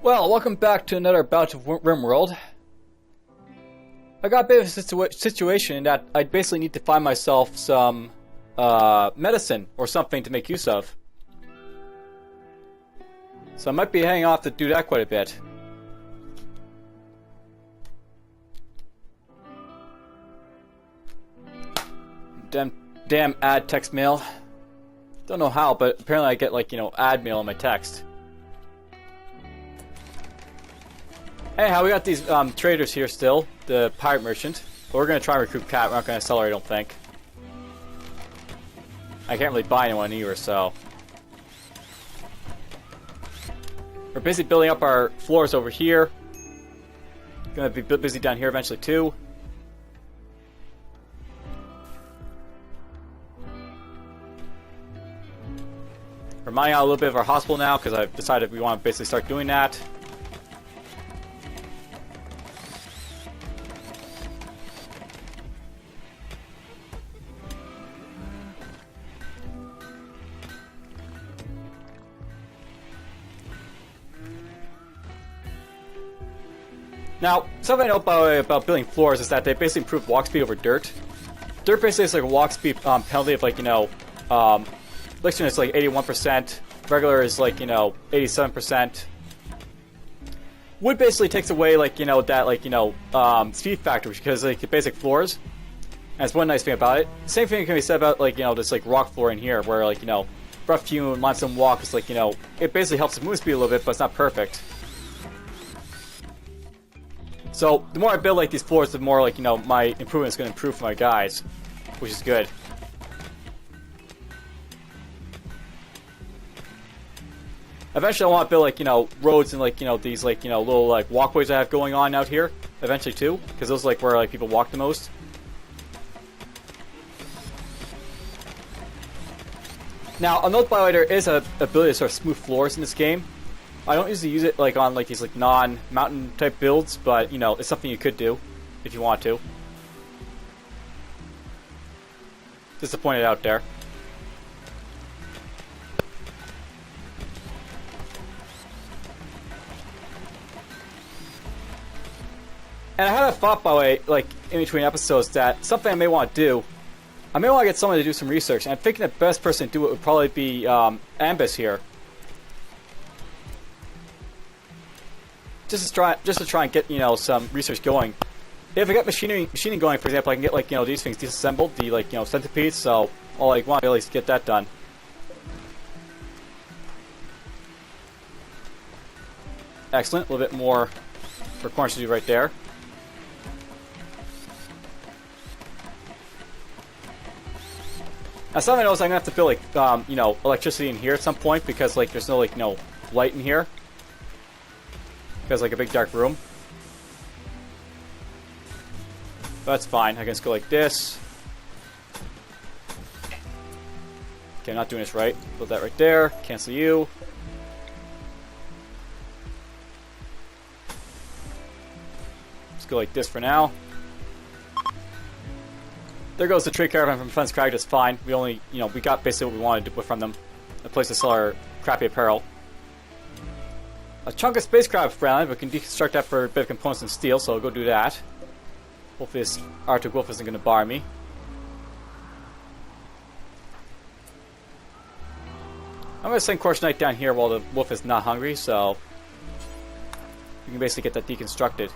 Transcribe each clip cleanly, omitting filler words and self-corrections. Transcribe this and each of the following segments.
Well, welcome back to another bout of RimWorld. I got a bit of a situation that I basically need to find myself some medicine or something to make use of. So I might be hanging off to do that quite a bit. Damn ad text mail. Don't know how, but apparently I get ad mail on my text. Anyhow, we got these traders here still, the pirate merchant. But we're going to try and recruit Cat. We're not going to sell her, I don't think. I can't really buy anyone either, so... We're busy building up our floors over here. Going to be busy down here eventually, too. We're mining out a little bit of our hospital now, because I've decided we want to basically start doing that. Now, something I know about building floors is that they basically improve walk speed over dirt. Dirt basically is like a walk speed penalty of Elixir is like 81%, regular is 87%. Wood basically takes away that speed factor because basic floors. And it's one nice thing about it. Same thing can be said about this rock floor in here where rough hewn limestone walk is it basically helps the move speed a little bit, but it's not perfect. So, the more I build these floors, the more my improvement is going to improve for my guys, which is good. Eventually I want to build roads and these little walkways I have going on out here eventually too, because those are where people walk the most. Now, I'll note by the way there is a ability to sort of smooth floors in this game. I don't usually use it on these non-mountain type builds, but it's something you could do if you want to. Just to point it out there. And I had a thought, by the way, in between episodes, that something I may want to do. I may want to get someone to do some research, and I'm thinking the best person to do it would probably be Ambus here. Just to try and get some research going. If I get machining going, for example, I can get these things disassembled, the centipedes. So I'll want to at least get that done. Excellent. A little bit more for corners to do right there. Now, something else I'm gonna have to build electricity in here at some point because there's no light in here. Because a big dark room. But that's fine. I can just go like this. Okay, I'm not doing this right. Put that right there. Cancel you. Let's go like this for now. There goes the trade caravan from Fence Crag. Just fine. We only, we got basically what we wanted from them. A place to sell our crappy apparel. A chunk of spacecraft found, but we can deconstruct that for a bit of components and steel, so I'll go do that. Hopefully this Arctic Wolf isn't going to bar me. I'm going to send Course Knight down here while the wolf is not hungry, so we can basically get that deconstructed.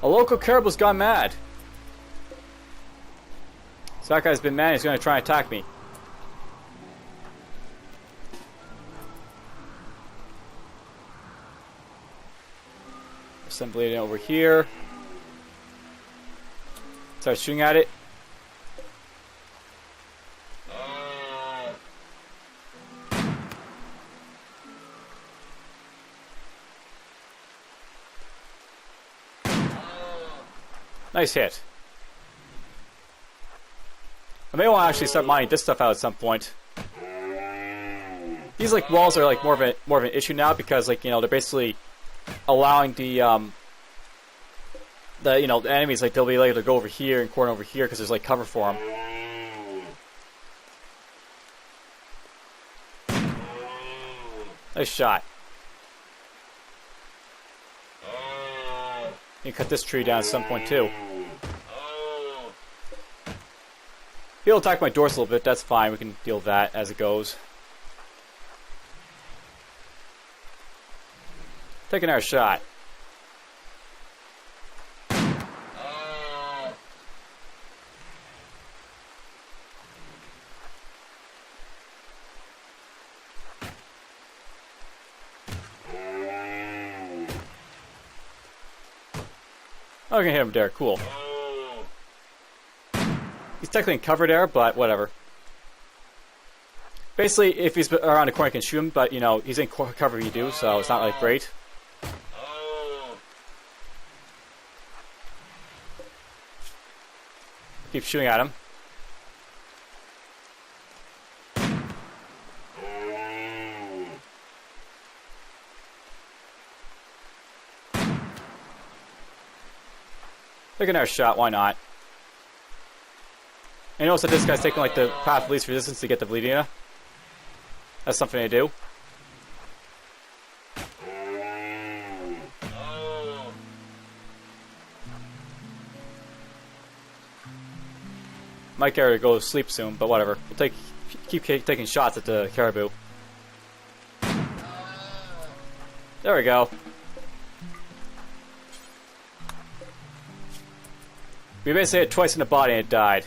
A local caribou's gone mad. So that guy's been mad, he's going to try and attack me. Assembly it over here. Start shooting at it. Nice hit. I may want to actually start mining this stuff out at some point. These walls are more of an issue now because they're basically allowing the enemies they'll be able to go over here and corner over here because there's cover for them. Nice shot. You can cut this tree down at some point too. He'll attack my doors a little bit, that's fine, we can deal with that as it goes. Taking our shot. Oh, I can hit him there, cool. He's technically in cover there, but whatever. Basically, if he's around the corner, I can shoot him, but, you know, he's in cover if you do, so it's not, like, great. Keep shooting at him. Take another shot, why not? And notice that this guy's taking like the path of least resistance to get the bleeding. That's something to do. Might get her to go to sleep soon, but whatever. We'll keep taking shots at the caribou. There we go. We basically hit it twice in the body and it died.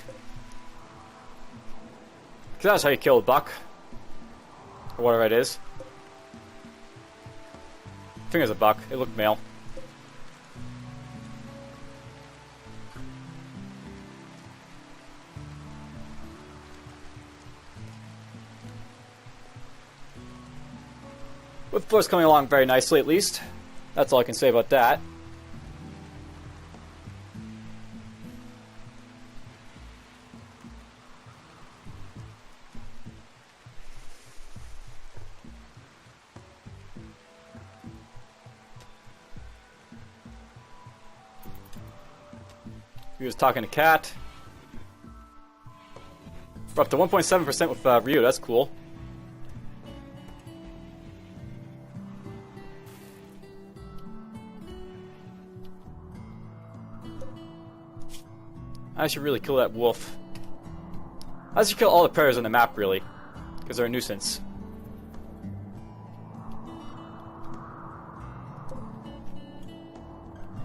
Because that's how you kill a buck. Or whatever it is. I think it's a buck. It looked male. With the floor's coming along very nicely, at least. That's all I can say about that. He was talking to Cat. We're up to 1.7% with Ryu, that's cool. I should really kill that wolf. I should kill all the predators on the map, really. Because they're a nuisance.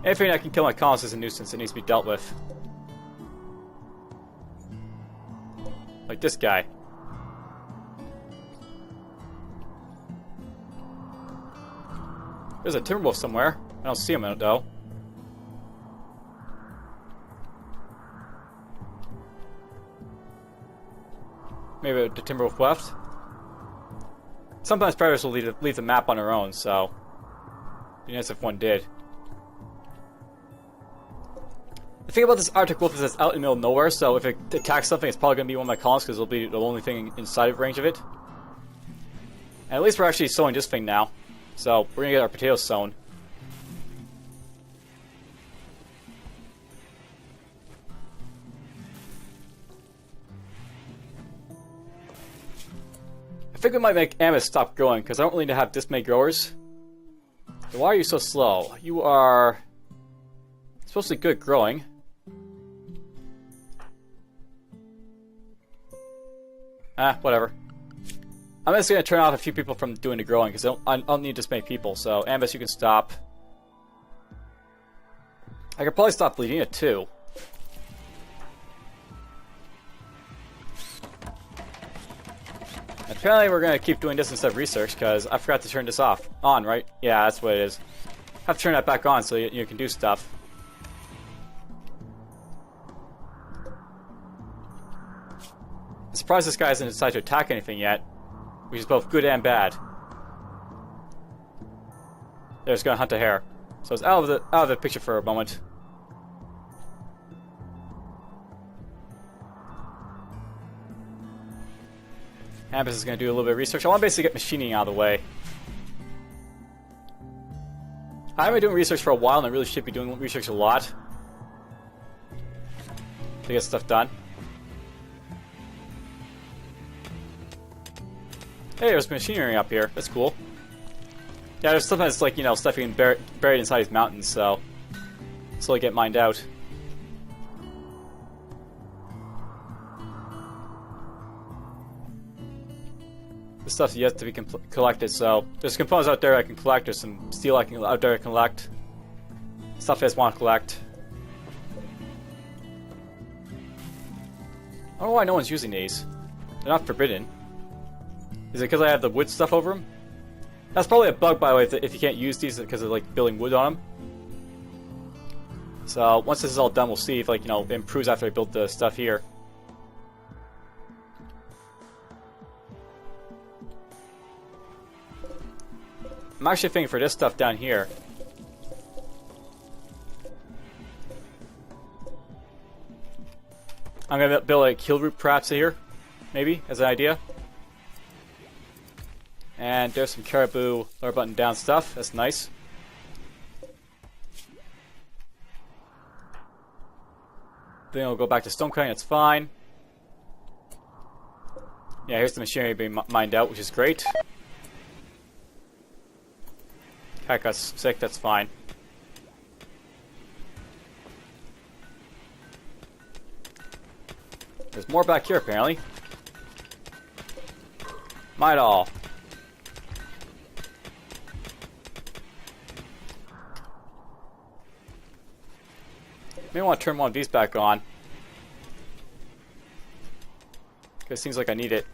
Anything I can kill my colonists is a nuisance. It needs to be dealt with. Like this guy. There's a timberwolf somewhere. I don't see him though. Maybe the timberwolf left. Sometimes predators will leave the map on their own, so it'd be nice if one did. The thing about this Arctic wolf is it's out in the middle of nowhere, so if it attacks something, it's probably going to be one of my colonists because it'll be the only thing inside of range of it. And at least we're actually sowing this thing now, so we're going to get our potatoes sown. I think we might make Amos stop growing because I don't really have this many growers. So why are you so slow? You are supposed to be good growing. Whatever. I'm just going to turn off a few people from doing the growing, because I don't need this many people, so Ambus, you can stop. I could probably stop bleeding it, too. Apparently we're going to keep doing this instead of research, because I forgot to turn this off. On, right? Yeah, that's what it is. I have to turn that back on so you can do stuff. I'm surprised this guy hasn't decided to attack anything yet, which is both good and bad. They're just gonna hunt a hare, so it's out of the picture for a moment. Ambus is gonna do a little bit of research. I want to basically get machining out of the way. I've been doing research for a while, and I really should be doing research a lot to get stuff done. Hey, there's machinery up here. That's cool. Yeah, there's sometimes like, you know, stuff you can buried inside these mountains, so slowly get mined out. This stuff's yet to be collected, so there's components out there I can collect. There's some steel out there I can collect. Stuff I just want to collect. I don't know why no one's using these. They're not forbidden. Is it because I have the wood stuff over them? That's probably a bug, by the way, if you can't use these because of like building wood on them. So once this is all done, we'll see if, like, you know, it improves after I build the stuff here. I'm actually thinking for this stuff down here. I'm gonna build a kill route perhaps here, maybe, as an idea. And there's some caribou lower button down stuff. That's nice. Then we'll go back to stone cutting. That's fine. Yeah, here's the machinery being mined out, which is great. Cat got sick. That's fine. There's more back here, apparently. Might all. May want to turn one of these back on. Because it seems like I need it.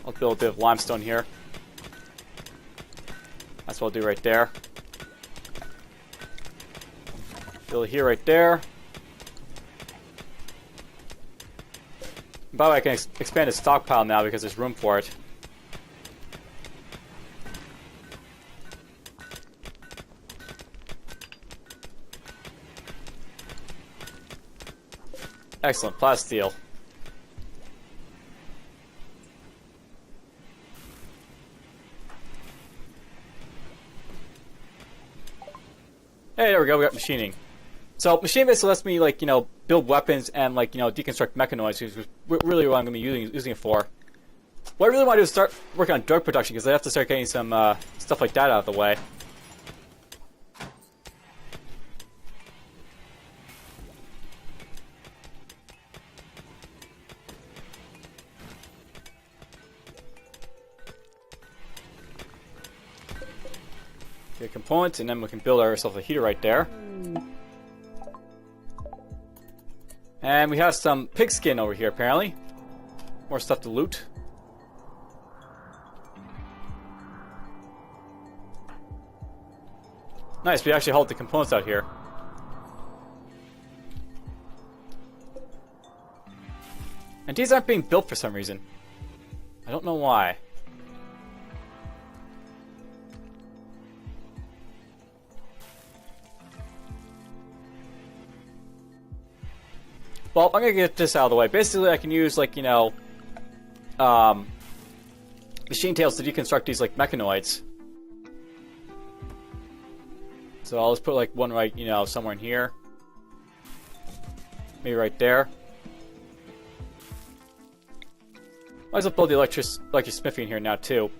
I'll build a bit of limestone here. That's what I'll do right there. Build it here, right there. By the way, I can expand the stockpile now because there's room for it. Excellent, plasteel. Hey, there we go, we got machining. So, machining basically lets me, like, you know, build weapons and, like, you know, deconstruct mechanoids, which is really what I'm going to be using it for. What I really want to do is start working on drug production, because I have to start getting some stuff like that out of the way. Get components, and then we can build ourselves a heater right there. And we have some pigskin over here, apparently. More stuff to loot. Nice, we actually hauled the components out here. And these aren't being built for some reason. I don't know why. Well, I'm gonna get this out of the way. Basically, I can use, like, you know, machine tails to deconstruct these, like, mechanoids. So I'll just put, like, one right, you know, somewhere in here. Maybe right there. Might as well build the electric smithy in here now, too.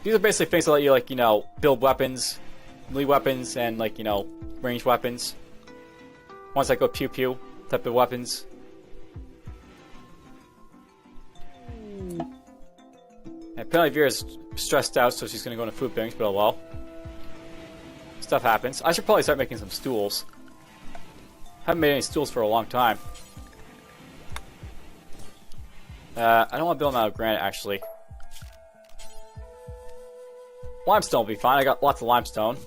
These are basically things that let you, like, you know, build weapons, melee weapons, and, like, you know, ranged weapons. Once I go pew pew type of weapons. And apparently Vera's stressed out, so she's gonna go into food banks, but oh well. Stuff happens. I should probably start making some stools. Haven't made any stools for a long time. I don't want to build them out of granite, actually. Limestone will be fine. I got lots of limestone.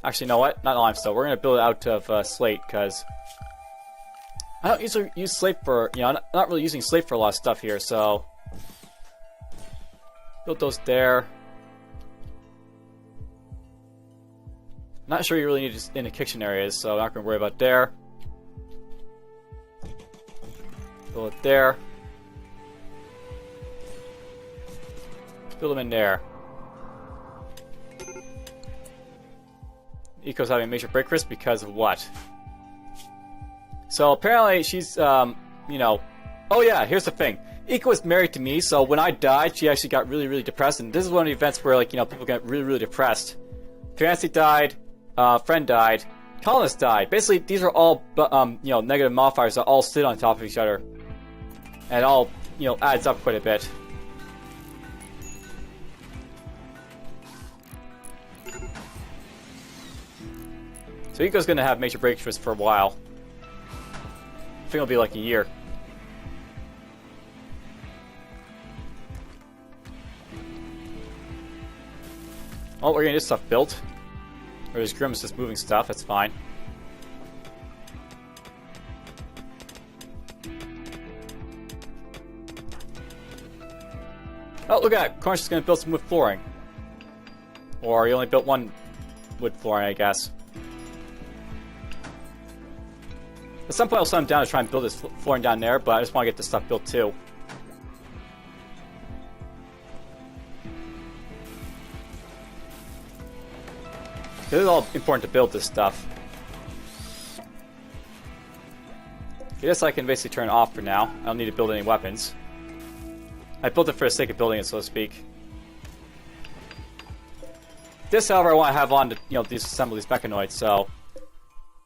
Actually, you know what? Not limestone. We're going to build it out of slate, because I don't usually use slate for, you know, I'm not really using slate for a lot of stuff here, so build those there. Not sure you really need it in the kitchen areas, so I'm not going to worry about there. Build it there. Build them in there. Eco's having a major break risk because of what? So apparently she's, you know... Oh yeah, here's the thing. Eco was married to me, so when I died, she actually got really, really depressed. And this is one of the events where, like, you know, people get really, really depressed. Fiancé died, friend died, colonist died. Basically, these are all, you know, negative modifiers that all sit on top of each other. And it all, you know, adds up quite a bit. So Eco's gonna have major breakthroughs for a while. I think it'll be like a year. Oh, we're getting this stuff built. Or is Grimm's just moving stuff, that's fine. Oh, look at that! Cornish is gonna build some wood flooring. Or he only built one wood flooring, I guess. At some point I'll send him down to try and build this flooring down there, but I just want to get this stuff built too. It is all important to build this stuff. I guess I can basically turn it off for now. I don't need to build any weapons. I built it for the sake of building it, so to speak. This, however, I want to have on to, you know, disassemble these mechanoids, so...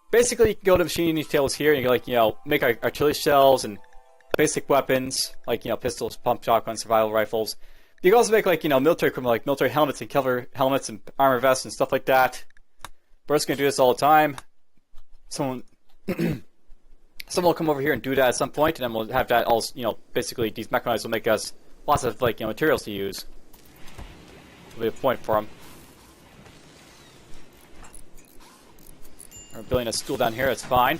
Basically, you can go to machining tables here, and you can, like, you know, make artillery shells and basic weapons, like, you know, pistols, pump shotguns, survival rifles. You can also make, like, you know, military equipment, like military helmets and cover helmets and armor vests and stuff like that. We're just gonna do this all the time. Someone will come over here and do that at some point, and then we'll have that all, you know, basically these mechanoids will make us lots of, like, you know, materials to use. It'll be a point for them. We're building a stool down here, that's fine.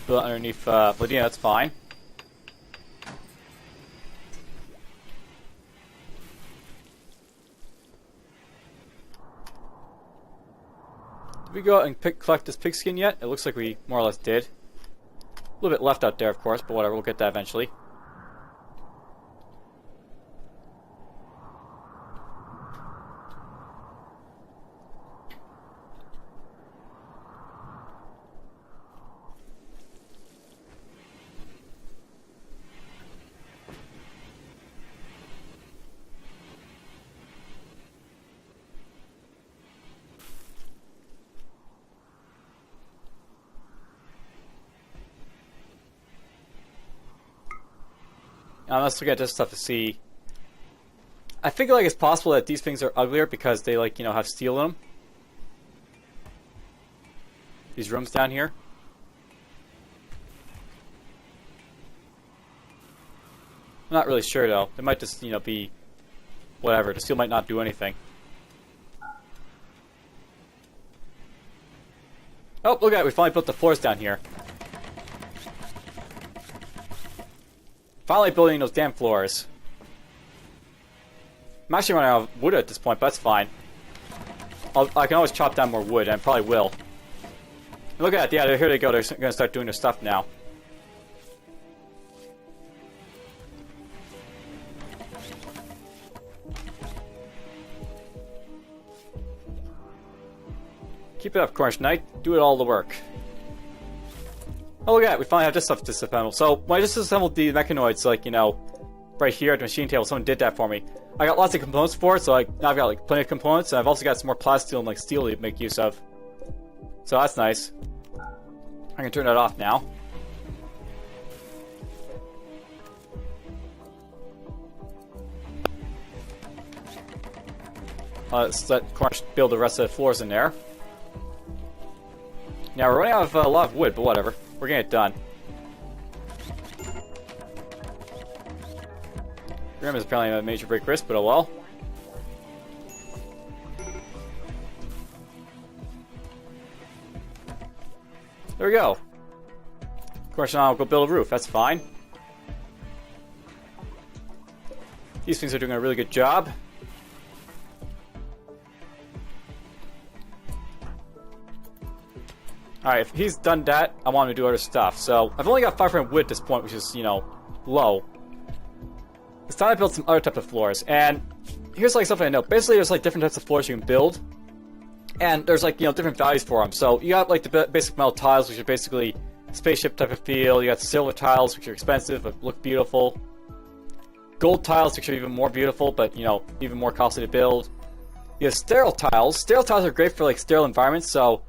Build it underneath Vladina, that's fine. Did we go out and collect this pigskin yet? It looks like we more or less did. A little bit left out there, of course, but whatever, we'll get that eventually. Let's look at this stuff to see. I think like it's possible that these things are uglier because they, like, you know, have steel in them. These rooms down here. I'm not really sure though. They might just, you know, be whatever. The steel might not do anything. Oh, look at it. We finally built the floors down here. Finally building those damn floors. I'm actually running out of wood at this point, but that's fine. I can always chop down more wood, and I probably will. Look at that, yeah, here they go. They're going to start doing their stuff now. Keep it up, Cornish Knight. Do it all the work. Oh, look at that. We finally have this stuff disassembled. So, when I disassembled the mechanoids, like, you know, right here at the machine table, someone did that for me. I got lots of components for it, so now I've got, like, plenty of components, and I've also got some more plasteel and, like, steel to make use of. So that's nice. I can turn that off now. Let's let Cornish build the rest of the floors in there. Now, we're running out of a lot of wood, but whatever. We're getting it done. Grim is apparently a major break risk, but oh well. There we go. Of course, now I'll go build a roof. That's fine. These things are doing a really good job. Alright, if he's done that, I want him to do other stuff. So, I've only got 500 wood at this point, which is, you know, low. It's time to build some other type of floors. And here's like something I know. Basically, there's like different types of floors you can build. And there's like, you know, different values for them. So, you got like the basic metal tiles, which are basically spaceship type of feel. You got silver tiles, which are expensive but look beautiful. Gold tiles, which are even more beautiful, but, you know, even more costly to build. You have sterile tiles. Sterile tiles are great for like sterile environments, so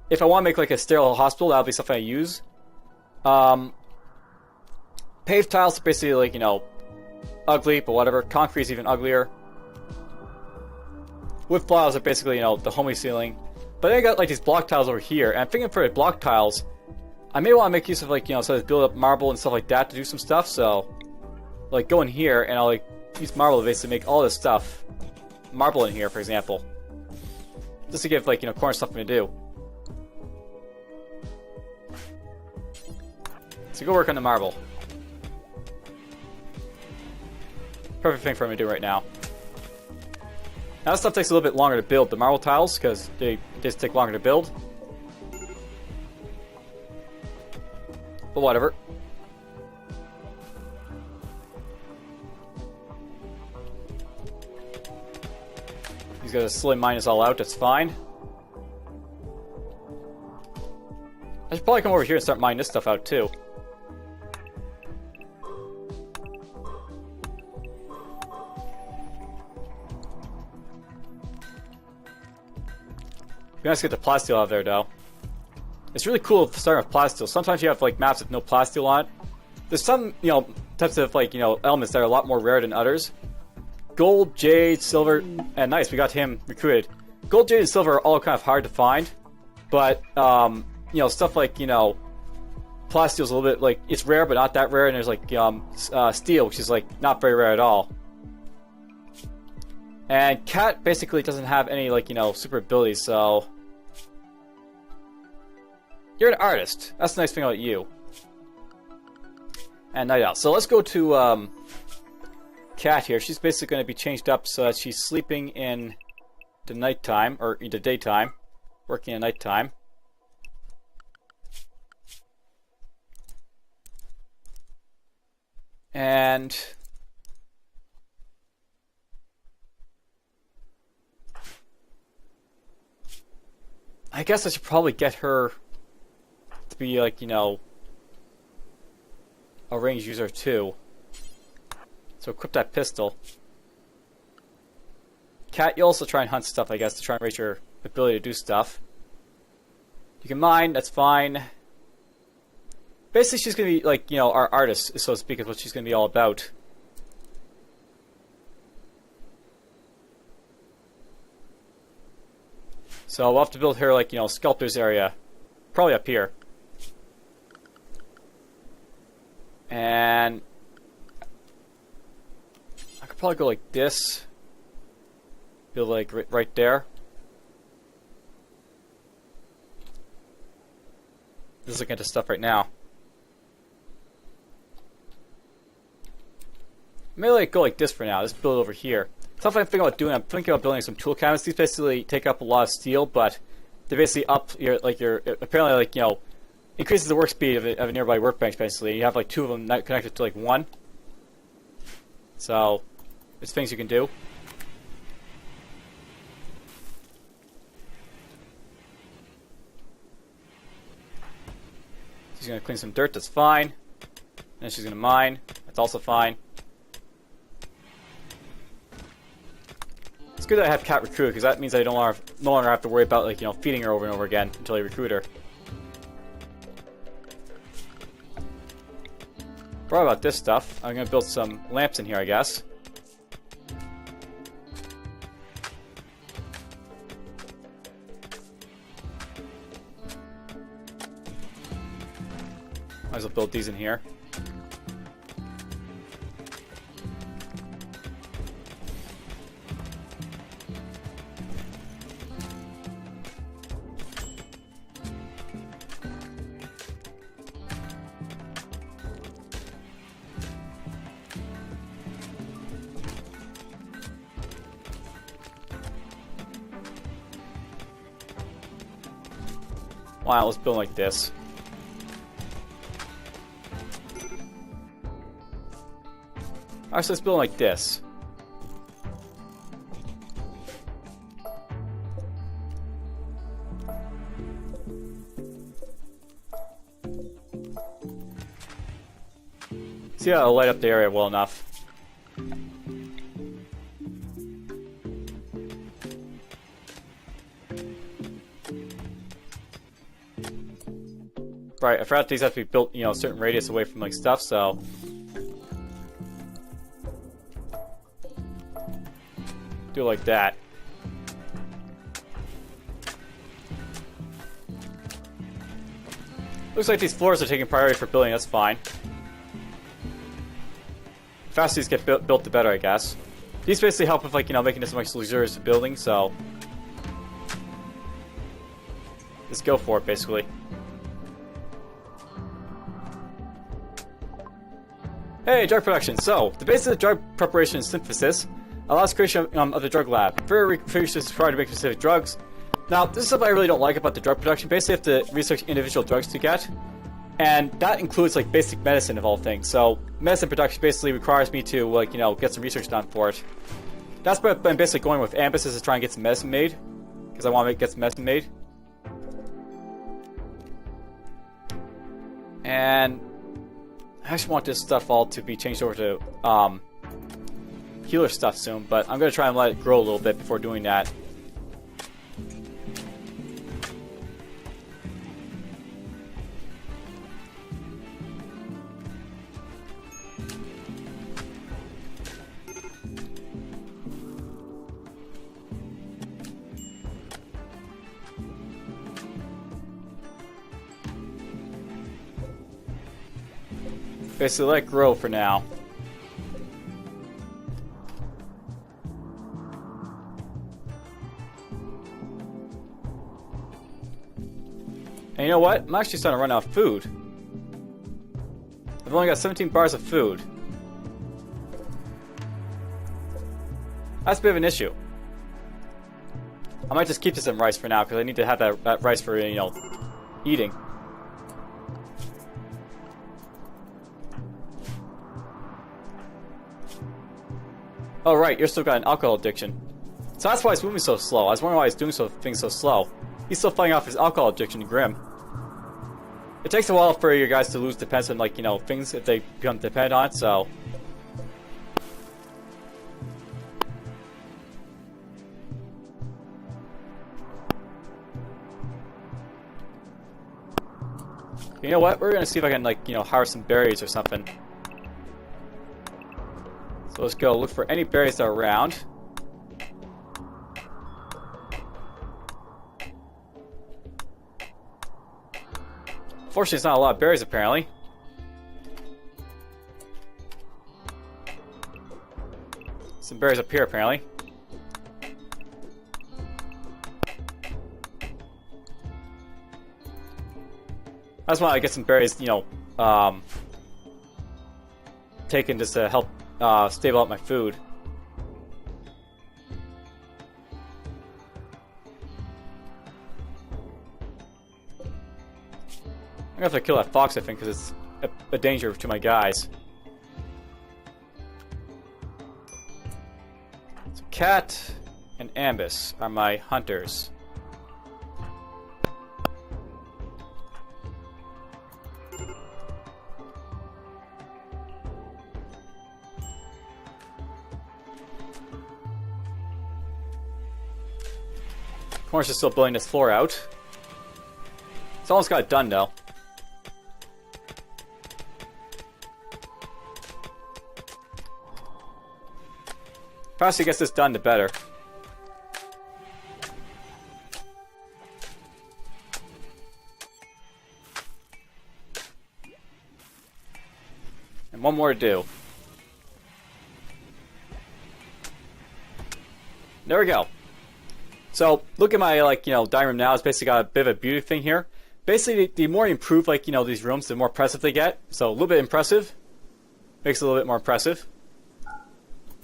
if I want to make like a sterile hospital, that'll be something I use. Paved tiles are basically like, you know, ugly, but whatever. Concrete is even uglier. Wood tiles are basically, you know, the homey ceiling. But then I got like these block tiles over here, and I'm thinking for the block tiles, I may want to make use of like, you know, so I build up marble and stuff like that to do some stuff, so like go in here and I'll like use marble to basically make all this stuff. Marble in here, for example. Just to give like, you know, corner something to do. So go work on the marble. Perfect thing for him to do right now. Now this stuff takes a little bit longer to build, the marble tiles, because they just take longer to build. But whatever. He's got to slowly mine us all out, that's fine. I should probably come over here and start mining this stuff out too. Be nice to get the plasteel out of there, though. It's really cool starting with plasteel. Sometimes you have like maps with no plasteel on it. There's some, you know, types of like, you know, elements that are a lot more rare than others. Gold, jade, silver, and nice, we got him recruited. Gold, jade, and silver are all kind of hard to find, but you know, stuff like, you know, plasteel's a little bit like, it's rare but not that rare, and there's like steel, which is like not very rare at all. And Cat basically doesn't have any like, you know, super abilities, so you're an artist. That's the nice thing about you. And Night Owl. So let's go to Cat here. She's basically going to be changed up so that she's sleeping in the nighttime, or in the daytime, working at nighttime. And I guess I should probably get her to be like, you know, a range user too. So equip that pistol. Cat, you also try and hunt stuff, I guess, to try and raise your ability to do stuff. You can mine, that's fine. Basically, she's going to be, like, you know, our artist, so to speak, is what she's going to be all about. So we'll have to build her, like, you know, sculptor's area. Probably up here. And I could probably go like this. Build like right there. Just looking at this stuff right now. Maybe like go like this for now. Let's build over here. Stuff I'm thinking about doing. I'm thinking about building some tool cabinets. These basically take up a lot of steel, but they basically up your apparently like, you know, increases the work speed of a nearby workbench. Basically, you have like two of them connected to like one. So there's things you can do. She's gonna clean some dirt. That's fine. And then she's gonna mine. That's also fine. It's good that I have Cat recruited, because that means I no longer have to worry about, like, you know, feeding her over and over again until I recruit her. What about this stuff? I'm gonna build some lamps in here, I guess. Might as well build these in here. Why not? Let's build like this. Alright, so let's build like this. See how it'll light up the area well enough. Right, I forgot these have to be built, you know, a certain radius away from like stuff, so do it like that. Looks like these floors are taking priority for building, that's fine. The faster these get built, the better, I guess. These basically help with, like, you know, making this a much luxurious building, so let's go for it, basically. Hey, drug production. So, the basis of drug preparation and synthesis allows creation of the drug lab. Very research is required to make specific drugs. Now, this is something I really don't like about the drug production. Basically, you have to research individual drugs to get, and that includes, like, basic medicine of all things. So, medicine production basically requires me to, like, you know, get some research done for it. That's what I'm basically going with Ambus, is to try and get some medicine made, because I want to get some medicine made. And I actually want this stuff all to be changed over to healer stuff soon, but I'm going to try and let it grow a little bit before doing that. Basically, let it grow for now. And you know what? I'm actually starting to run out of food. I've only got 17 bars of food. That's a bit of an issue. I might just keep this in rice for now, because I need to have that rice for, you know, eating. Oh right, you're still got an alcohol addiction. So that's why it's moving so slow. I was wondering why he's doing things so slow. He's still fighting off his alcohol addiction to Grim. It takes a while for your guys to lose dependence on, like, you know, things if they become dependent on it, so you know what? We're gonna see if I can, like, you know, harvest some berries or something. So let's go look for any berries that are around. Fortunately, it's not a lot of berries, apparently. Some berries up here, apparently. I just want to get some berries, you know, taken just to help stable out my food. I'm gonna have to kill that fox, I think, because it's a danger to my guys. So Cat and Ambus are my hunters. Cornish is still building this floor out. It's almost got it done, though. The faster he gets this done, the better. And one more to do. There we go. So, look at my, like, you know, dining room now. It's basically got a bit of a beauty thing here. Basically, the more you improve, like, you know, these rooms, the more impressive they get. So, a little bit impressive. Makes it a little bit more impressive.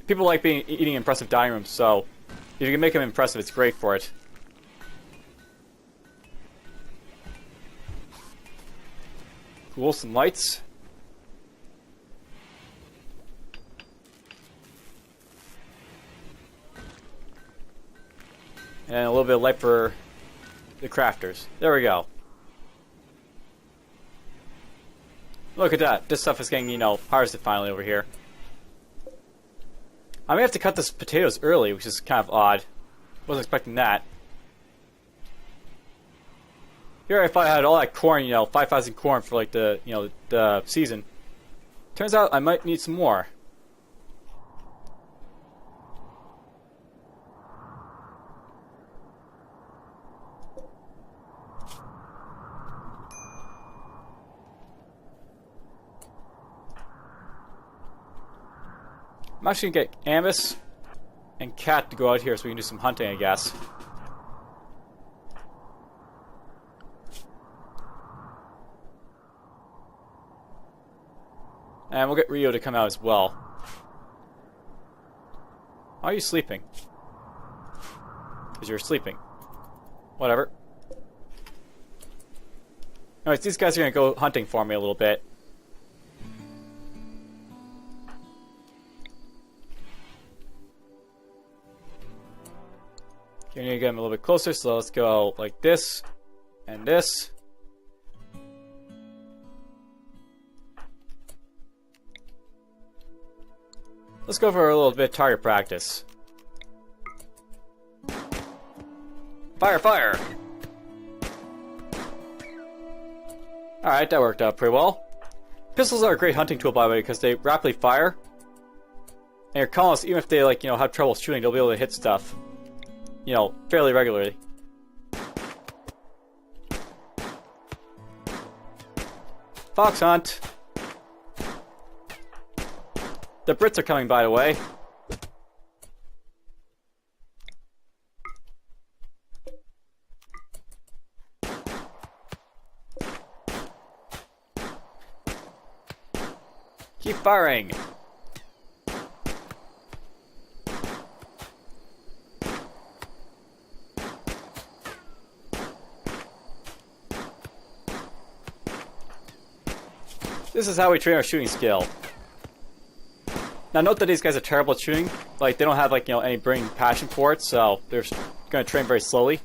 People like eating impressive dining rooms, so if you can make them impressive, it's great for it. Cool, some lights. And a little bit of light for the crafters. There we go. Look at that. This stuff is getting, you know, harvested finally over here. I may have to cut this potatoes early, which is kind of odd. Wasn't expecting that. Here, if I had all that corn, you know, 5,000 corn for like the, you know, the season. Turns out I might need some more. I'm actually gonna get Amos and Cat to go out here so we can do some hunting, I guess. And we'll get Rio to come out as well. Why are you sleeping? Because you're sleeping. Whatever. Anyways, these guys are gonna go hunting for me a little bit. You need to get them a little bit closer, so let's go like this and this. Let's go for a little bit of target practice. Fire, fire! Alright, that worked out pretty well. Pistols are a great hunting tool, by the way, because they rapidly fire. And your colonists, even if they, like, you know, have trouble shooting, they'll be able to hit stuff. You know, fairly regularly. Fox hunt! The Brits are coming, by the way. Keep firing! This is how we train our shooting skill. Now note that these guys are terrible at shooting. Like, they don't have, like, you know, any burning passion for it, so they're going to train very slowly.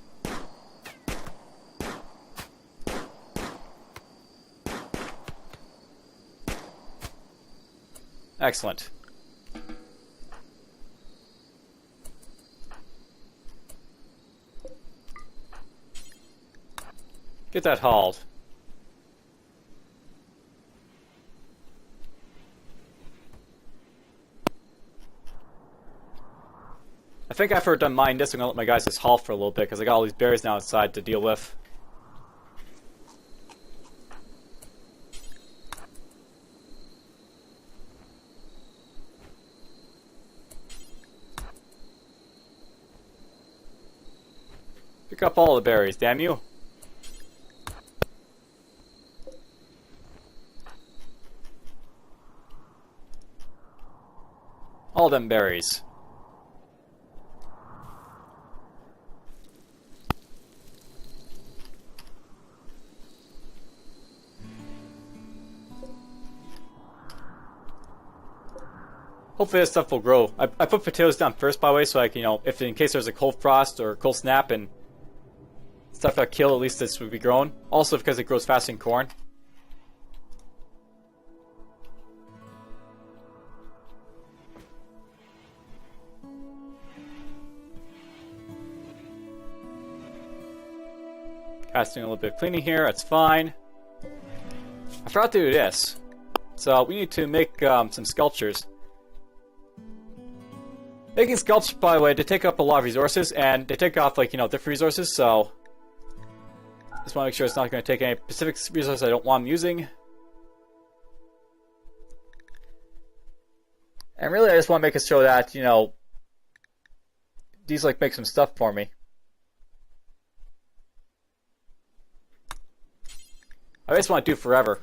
Excellent. Get that hauled. I think after we're done mining this, I'm going to let my guys just haul for a little bit, because I got all these berries now inside to deal with. Pick up all the berries, damn you. All them berries. Hopefully this stuff will grow. I put potatoes down first, by the way, so I can, you know, if in case there's a cold frost or cold snap and stuff got killed, at least this would be grown. Also because it grows faster than corn. Casting a little bit of cleaning here, that's fine. I forgot to do this. So we need to make some sculptures. Making sculptures, by the way, they take up a lot of resources, and they take off, like, you know, different resources, so just want to make sure it's not going to take any specific resources I don't want them using. And really, I just want to make it so that, you know, these, like, make some stuff for me. I just want to do forever.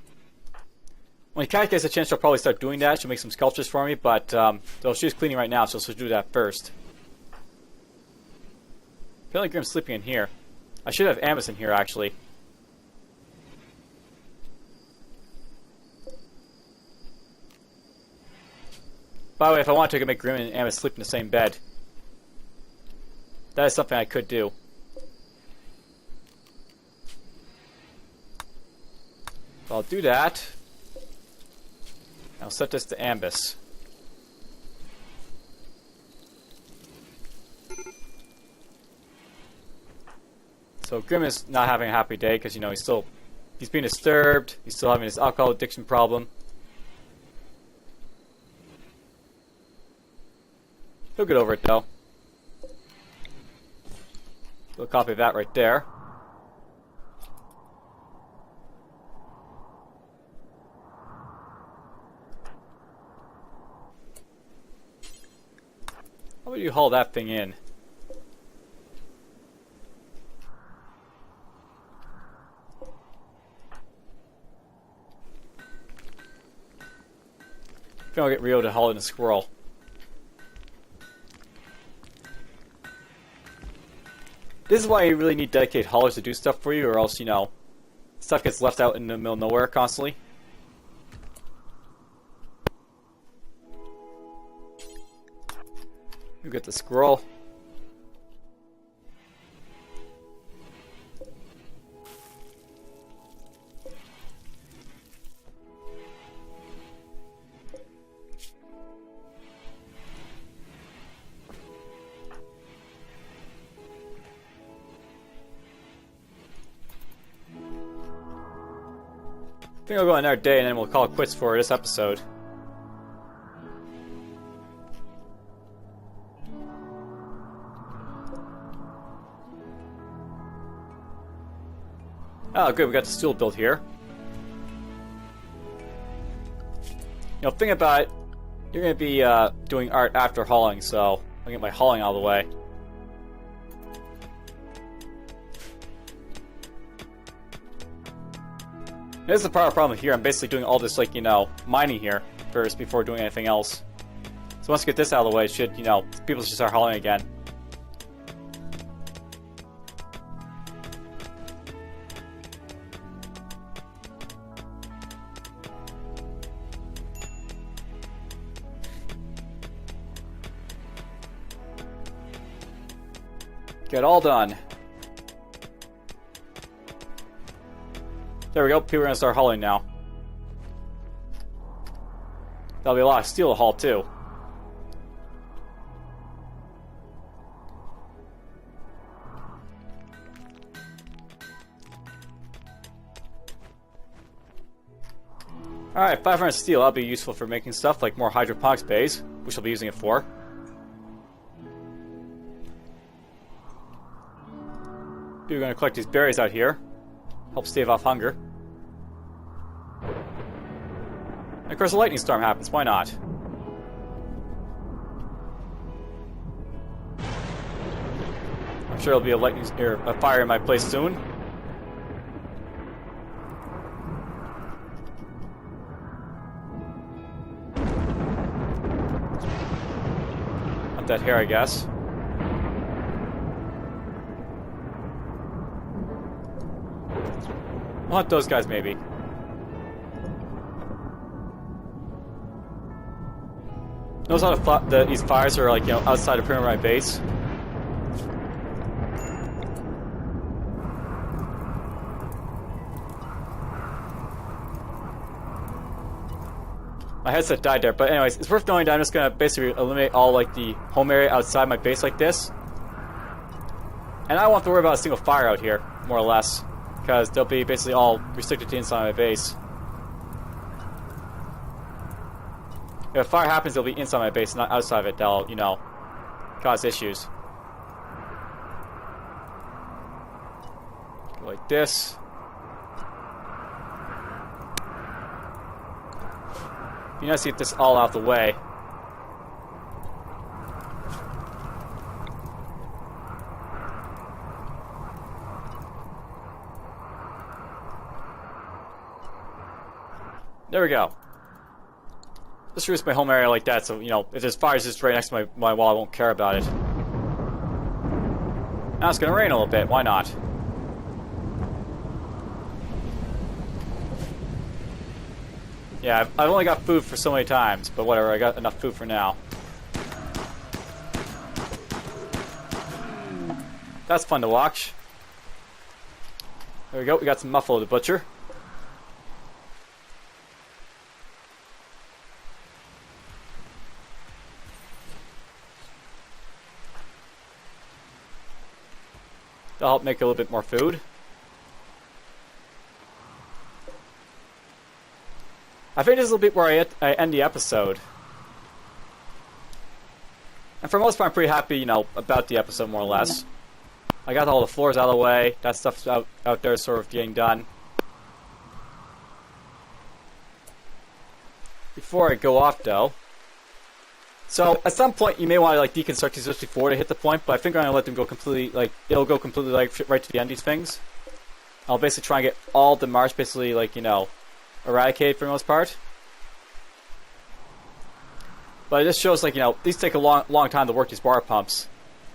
When Kat gets a chance, she'll probably start doing that. She'll make some sculptures for me, but so she's cleaning right now, so she'll do that first. Apparently Grim's sleeping in here. I should have Amos in here, actually. By the way, if I want to, I could make Grim and Amos sleep in the same bed. That is something I could do. So I'll do that. I'll set this to Ambus. So Grim is not having a happy day because, you know, he's being disturbed. He's still having his alcohol addiction problem. He'll get over it though. We'll copy that right there. How would you haul that thing in? I think I'll get Rio to haul in a squirrel. This is why you really need dedicated haulers to do stuff for you, or else, you know, stuff gets left out in the middle of nowhere constantly. You get the squirrel. I think I'll go another day and then we'll call it quits for this episode. Oh, good, we got the stool built here. You know, think about it, you're going to be doing art after hauling, so I'll get my hauling out of the way. This is the problem here. I'm basically doing all this, like, you know, mining here first before doing anything else. So once I get this out of the way, it should, you know, people should start hauling again. Get all done. There we go, people are going to start hauling now. That'll be a lot of steel to haul too. Alright, 500 steel, that'll be useful for making stuff like more hydroponics bays, which I'll be using it for. We're going to collect these berries out here. Help stave off hunger. And of course, a lightning storm happens. Why not? I'm sure there'll be a fire in my place soon. Not that hair, I guess. I'll hunt those guys, maybe. Notice how these fires are, like, you know, outside the perimeter of my base. My headset died there, but anyways, it's worth knowing that I'm just gonna basically eliminate all, like, the home area outside my base like this. And I don't have to worry about a single fire out here, more or less. Because they'll be basically all restricted to inside my base. If a fire happens, it'll be inside my base, not outside of it. That'll, you know, cause issues. Go like this. Be nice to get this all out of the way. There we go. Just reduce my home area like that, so, you know, if there's fires just right next to my wall, I won't care about it. Now it's gonna rain a little bit, why not? Yeah, I've only got food for so many times, but whatever, I got enough food for now. That's fun to watch. There we go, we got some Muffalo the Butcher. That'll help make a little bit more food. I think this is a little bit where I end the episode. And for the most part, I'm pretty happy, you know, about the episode, more or less. I got all the floors out of the way. That stuff's out there sort of getting done. Before I go off, though. So, at some point, you may want to, like, deconstruct these just before they hit the point, but I think I'm going to let them go completely, like, it'll go completely, like, right to the end of these things. I'll basically try and get all the marsh basically, like, you know, eradicated for the most part. But it just shows, like, you know, these take a long time to work, these water pumps.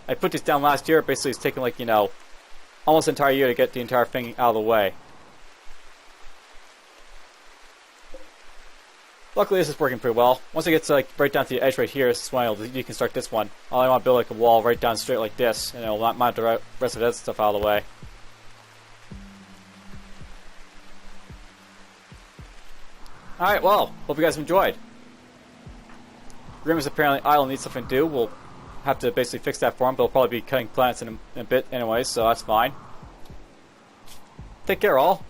I put these down last year. Basically, it's taken, like, you know, almost an entire year to get the entire thing out of the way. Luckily, this is working pretty well. Once it gets, like, right down to the edge right here, this is when I'll deconstruct this one. All I want to build, like, a wall right down straight like this, and it'll mount the rest of that stuff out of the way. Alright, well, hope you guys enjoyed. Grim is apparently idle and needs something to do. We'll have to basically fix that for him, but we'll probably be cutting plants in a bit anyway, so that's fine. Take care, all.